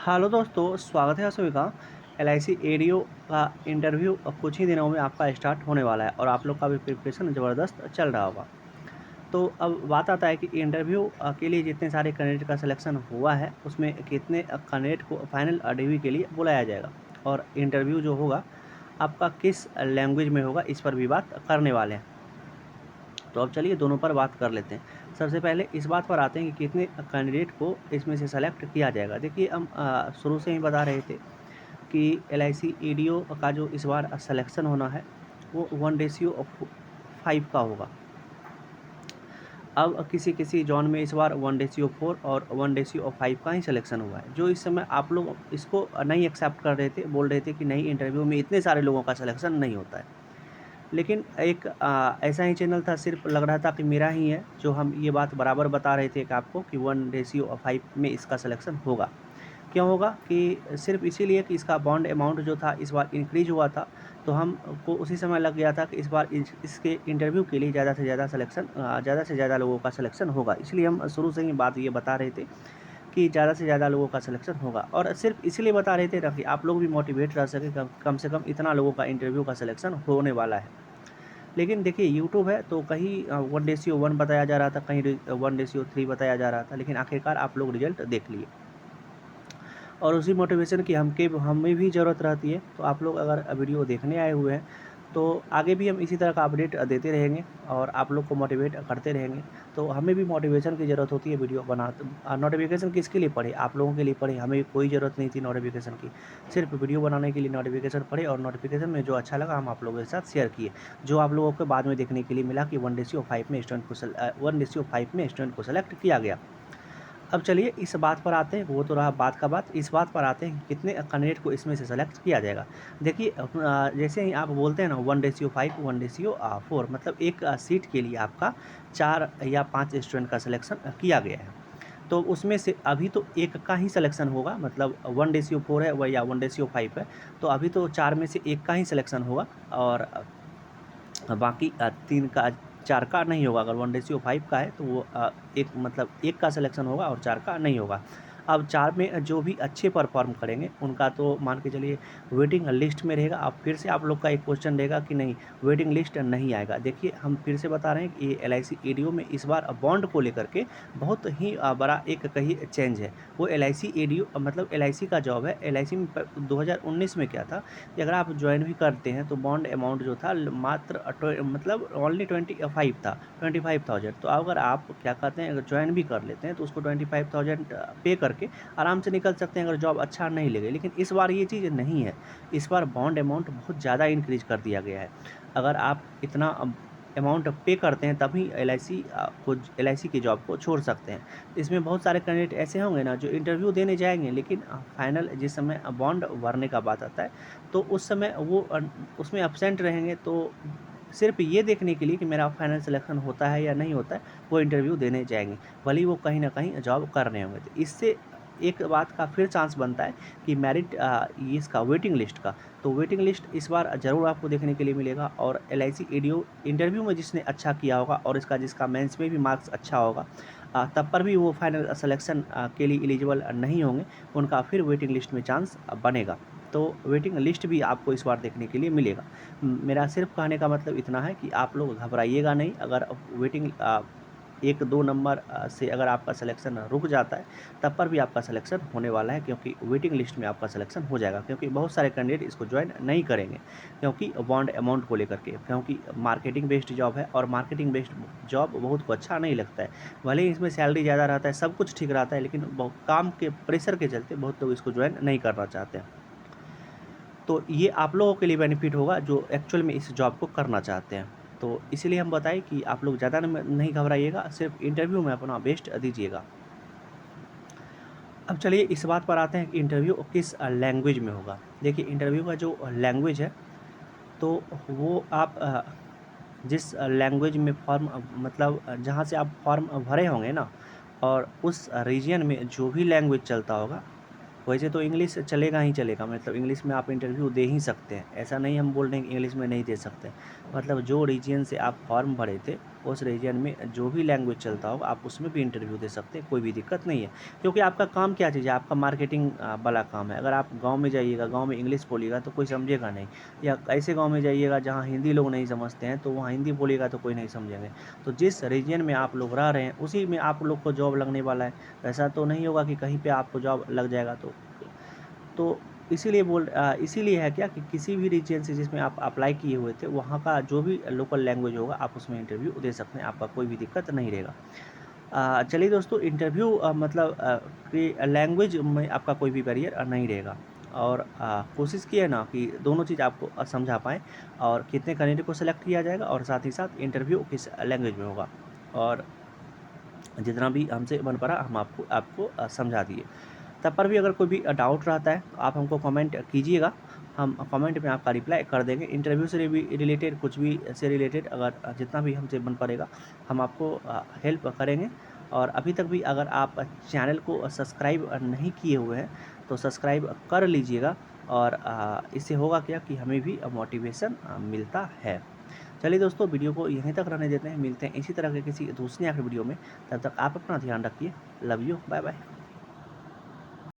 Hello दोस्तों, स्वागत है आप सभी का। एलआईसी एडीओ का इंटरव्यू अब कुछ ही दिनों में आपका स्टार्ट होने वाला है और आप लोग का भी प्रिपरेशन ज़बरदस्त चल रहा होगा। तो अब बात आता है कि इंटरव्यू के लिए जितने सारे कैंडिडेट का सिलेक्शन हुआ है, उसमें कितने कैंडिडेट को फाइनल डिग्री के लिए बुलाया जाएगा और इंटरव्यू जो होगा आपका किस लैंग्वेज में होगा, इस पर भी बात करने वाले हैं। तो अब चलिए दोनों पर बात कर लेते हैं। सबसे पहले इस बात पर आते हैं कि कितने कैंडिडेट को इसमें से सेलेक्ट किया जाएगा। देखिए हम शुरू से ही बता रहे थे कि एलआईसी ईडीओ का जो इस बार सिलेक्शन होना है वो 1:5 का होगा। अब किसी-किसी ज़ोन में इस बार 1:4 और 1:5 का ही सिलेक्शन हुआ है। जो इस समय आप लोग इसको नहीं एक्सेप्ट कर रहे थे, बोल रहे थे कि नहीं, इंटरव्यू में इतने सारे लोगों का सिलेक्शन नहीं होता है। लेकिन एक ऐसा ही चैनल था, सिर्फ़ लग रहा था कि मेरा ही है, जो हम ये बात बराबर बता रहे थे कि आपको कि 1:5 में इसका सिलेक्शन होगा। क्यों होगा कि सिर्फ़ इसीलिए कि इसका बॉन्ड अमाउंट जो था इस बार इंक्रीज़ हुआ था, तो हमको उसी समय लग गया था कि इस बार इसके इंटरव्यू के लिए ज़्यादा से ज़्यादा ज़्यादा से ज़्यादा लोगों का सिलेक्शन होगा। इसलिए हम शुरू से ही बात ये बता रहे थे कि ज़्यादा से ज़्यादा लोगों का सिलेक्शन होगा और सिर्फ़ इसीलिए बता रहे थे ताकि आप लोग भी मोटिवेट रह सकें, कम कम से कम इतना लोगों का इंटरव्यू का सिलेक्शन होने वाला है। लेकिन देखिए यूट्यूब है तो कहीं 1:1 बताया जा रहा था, कहीं 1:3 बताया जा रहा था, लेकिन आखिरकार आप लोग रिज़ल्ट देख लिए। और उसी मोटिवेशन की हमें भी ज़रूरत रहती है। तो आप लोग अगर वीडियो देखने आए हुए हैं, तो आगे भी हम इसी तरह का अपडेट देते रहेंगे और आप लोग को मोटिवेट करते रहेंगे। तो हमें भी मोटिवेशन की ज़रूरत होती है वीडियो नोटिफ़िकेशन किसके लिए पड़े? आप लोगों के लिए पड़े, हमें कोई ज़रूरत नहीं थी नोटिफ़िकेशन की। सिर्फ़ वीडियो बनाने के लिए नोटिफ़िकेशन पड़े और नोटिफ़िकेशन में जो अच्छा लगा हम आप लोगों के साथ शेयर किए। जो आप लोगों को बाद में देखने के लिए मिला कि 1:5 में स्टूडेंट को सेलेक्ट किया गया। अब चलिए इस बात पर आते हैं, वो तो रहा बात का बात, इस बात पर आते हैं कि कितने कैंडिडेट को इसमें से सेलेक्ट किया जाएगा। देखिए जैसे ही आप बोलते हैं ना 1:5 1:4 मतलब एक सीट के लिए आपका 4 या 5 स्टूडेंट का सिलेक्शन किया गया है। तो उसमें से अभी तो एक का ही सिलेक्शन होगा, मतलब 1:4 है या 1:5 है, तो अभी तो 4 में से एक का ही सिलेक्शन होगा और बाकी 3 का 4 का नहीं होगा। अगर 1:5 का है तो वो एक मतलब 1 का सिलेक्शन होगा और 4 का नहीं होगा। अब 4 में जो भी अच्छे परफ़ॉर्म करेंगे उनका तो मान के चलिए वेटिंग लिस्ट में रहेगा। अब फिर से आप लोग का एक क्वेश्चन रहेगा कि नहीं, वेटिंग लिस्ट नहीं आएगा। देखिए हम फिर से बता रहे हैं कि ये एलआईसी ईडीओ में इस बार बॉन्ड को लेकर के बहुत ही बड़ा एक कहिए चेंज है। वो एलआईसी ईडीओ मतलब एलआईसी का जॉब है। एलआईसी में 2019 में क्या था कि अगर आप जॉइन भी करते हैं तो बॉन्ड अमाउंट जो था मात्र मतलब ओनली 25 था, 25,000। तो अगर आप क्या कहते हैं, अगर जॉइन भी कर लेते हैं तो उसको 25,000 पे करके आराम से निकल सकते हैं अगर जॉब अच्छा नहीं लगे। लेकिन इस बार ये चीज़ नहीं है। इस बार बॉन्ड अमाउंट बहुत ज़्यादा इंक्रीज कर दिया गया है। अगर आप इतना अमाउंट पे करते हैं तभी एलआईसी की जॉब को छोड़ सकते हैं। इसमें बहुत सारे कैंडिडेट ऐसे होंगे ना जो इंटरव्यू देने जाएँगे, लेकिन फाइनल जिस समय बॉन्ड भरने का बात आता है तो उस समय वो उसमें एब्सेंट रहेंगे। तो सिर्फ़ ये देखने के लिए कि मेरा फाइनल सिलेक्शन होता है या नहीं होता है, वो इंटरव्यू देने जाएँगे। भले ही वो कहीं न कहीं जॉब कर रहे होंगे। तो इससे एक बात का फिर चांस बनता है कि ये इसका वेटिंग लिस्ट का, तो वेटिंग लिस्ट इस बार ज़रूर आपको देखने के लिए मिलेगा और एलआईसी ईडीओ इंटरव्यू में जिसने अच्छा किया होगा और जिसका मेंस में भी मार्क्स अच्छा होगा, तब पर भी वो फाइनल सिलेक्शन के लिए एलिजिबल नहीं होंगे, उनका फिर वेटिंग लिस्ट में चांस बनेगा। तो वेटिंग लिस्ट भी आपको इस बार देखने के लिए मिलेगा। मेरा सिर्फ़ कहने का मतलब इतना है कि आप लोग घबराइएगा नहीं। अगर वेटिंग 1-2 नंबर से अगर आपका सिलेक्शन रुक जाता है, तब पर भी आपका सिलेक्शन होने वाला है, क्योंकि वेटिंग लिस्ट में आपका सिलेक्शन हो जाएगा। क्योंकि बहुत सारे कैंडिडेट इसको जॉइन नहीं करेंगे, क्योंकि बॉन्ड अमाउंट को लेकर के, क्योंकि मार्केटिंग बेस्ड जॉब है और मार्केटिंग बेस्ड जॉब बहुत को अच्छा नहीं लगता है। भले ही इसमें सैलरी ज़्यादा रहता है, सब कुछ ठीक रहता है, लेकिन काम के प्रेशर के चलते बहुत लोग इसको जॉइन नहीं करना चाहते हैं। तो ये आप लोगों के लिए बेनिफिट होगा जो एक्चुअल में इस जॉब को करना चाहते हैं। तो इसीलिए हम बताएँ कि आप लोग ज़्यादा नहीं घबराइएगा, सिर्फ़ इंटरव्यू में अपना बेस्ट दीजिएगा। अब चलिए इस बात पर आते हैं कि इंटरव्यू किस लैंग्वेज में होगा। देखिए इंटरव्यू का जो लैंग्वेज है, तो वो आप जिस लैंग्वेज में फॉर्म मतलब जहाँ से आप फॉर्म भरे होंगे ना, और उस रीजियन में जो भी लैंग्वेज चलता होगा, वैसे तो इंग्लिश चलेगा ही चलेगा, मतलब इंग्लिश में आप इंटरव्यू दे ही सकते हैं। ऐसा नहीं हम बोल रहे हैं कि इंग्लिश में नहीं दे सकते। मतलब जो रीजियन से आप फॉर्म भरे थे, उस रीजन में जो भी लैंग्वेज चलता होगा आप उसमें भी इंटरव्यू दे सकते हैं, कोई भी दिक्कत नहीं है। क्योंकि आपका काम क्या चीज़ है, आपका मार्केटिंग वाला काम है। अगर आप गाँव में जाइएगा, गाँव में इंग्लिश बोलिएगा तो कोई समझेगा नहीं, या ऐसे गाँव में जाइएगा जहाँ हिंदी लोग नहीं समझते हैं तो वहाँ हिंदी बोलिएगा तो कोई नहीं समझेंगे। तो जिस रीजन में आप लोग रह रहे हैं उसी में आप लोग को जॉब लगने वाला है। ऐसा तो नहीं होगा कि कहीं पे आपको जॉब लग जाएगा। तो इसीलिए है क्या कि किसी भी रीजन से जिसमें आप अप्लाई किए हुए थे वहाँ का जो भी लोकल लैंग्वेज होगा आप उसमें इंटरव्यू दे सकते हैं, आपका कोई भी दिक्कत नहीं रहेगा। चलिए दोस्तों, इंटरव्यू मतलब कि लैंग्वेज में आपका कोई भी बैरियर नहीं रहेगा। और कोशिश किए ना कि दोनों चीज़ आपको समझा पाएँ, और कितने कैंडिडेट को सेलेक्ट किया जाएगा और साथ ही साथ इंटरव्यू किस लैंग्वेज में होगा, और जितना भी हमसे बन पड़ा हम आपको आपको समझा दिए। तब पर भी अगर कोई भी डाउट रहता है तो आप हमको कमेंट कीजिएगा, हम कमेंट में आपका रिप्लाई कर देंगे। इंटरव्यू से भी रिलेटेड, कुछ भी से रिलेटेड अगर जितना भी हमसे बन पड़ेगा हम आपको हेल्प करेंगे। और अभी तक भी अगर आप चैनल को सब्सक्राइब नहीं किए हुए हैं तो सब्सक्राइब कर लीजिएगा, और इससे होगा क्या कि हमें भी मोटिवेशन मिलता है। चलिए दोस्तों, वीडियो को यहीं तक रहने देते हैं, मिलते हैं इसी तरह के किसी दूसरी आखिरी वीडियो में। तब तक आप अपना ध्यान रखिए। Love you, bye bye.